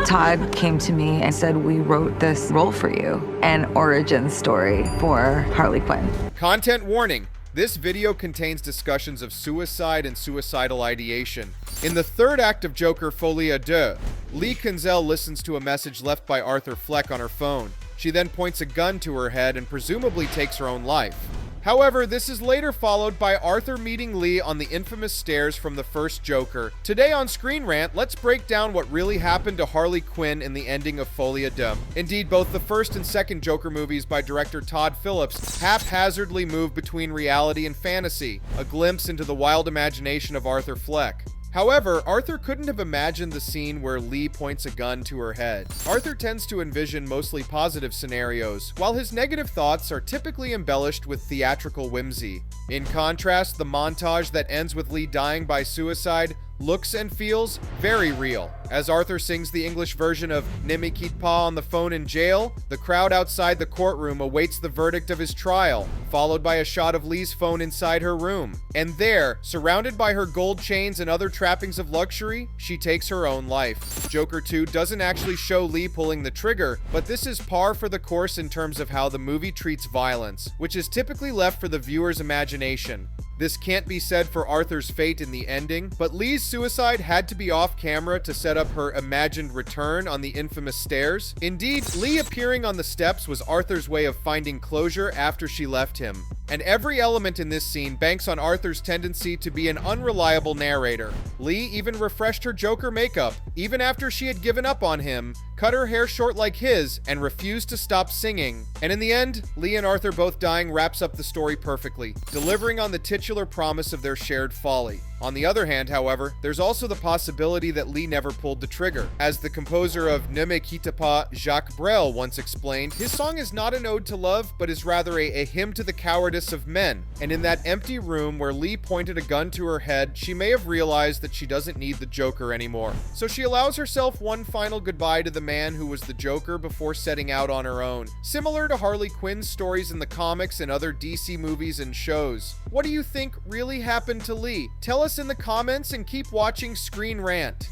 Todd came to me and said, we wrote this role for you, an origin story for Harley Quinn. Content warning. This video contains discussions of suicide and suicidal ideation. In the third act of Joker Folie Deux, Quinzel listens to a message left by Arthur Fleck on her phone. She then points a gun to her head and presumably takes her own life. However, this is later followed by Arthur meeting Lee on the infamous stairs from the first Joker. Today on Screen Rant, let's break down what really happened to Harley Quinn in the ending of Folie Deux. Indeed, both the first and second Joker movies by director Todd Phillips haphazardly move between reality and fantasy, a glimpse into the wild imagination of Arthur Fleck. However, Arthur couldn't have imagined the scene where Lee points a gun to her head. Arthur tends to envision mostly positive scenarios, while his negative thoughts are typically embellished with theatrical whimsy. In contrast, the montage that ends with Lee dying by suicide looks and feels very real. As Arthur sings the English version of Ne me quitte pas on the phone in jail, the crowd outside the courtroom awaits the verdict of his trial, followed by a shot of Lee's phone inside her room. And there, surrounded by her gold chains and other trappings of luxury, she takes her own life. Joker 2 doesn't actually show Lee pulling the trigger, but this is par for the course in terms of how the movie treats violence, which is typically left for the viewer's imagination. This can't be said for Arthur's fate in the ending, but Lee's suicide had to be off camera to set up her imagined return on the infamous stairs. Indeed, Lee appearing on the steps was Arthur's way of finding closure after she left him. And every element in this scene banks on Arthur's tendency to be an unreliable narrator. Lee even refreshed her Joker makeup, even after she had given up on him, cut her hair short like his, and refused to stop singing. And in the end, Lee and Arthur both dying wraps up the story perfectly, delivering on the titular promise of their shared folly. On the other hand, however, there's also the possibility that Lee never pulled the trigger. As the composer of Ne me quitte pas, Jacques Brel, once explained, his song is not an ode to love, but is rather a hymn to the cowardice of men. And in that empty room where Lee pointed a gun to her head, she may have realized that she doesn't need the Joker anymore. So she allows herself one final goodbye to the man who was the Joker before setting out on her own. Similar to Harley Quinn's stories in the comics and other DC movies and shows. What do you think really happened to Lee? Tell us in the comments and keep watching Screen Rant.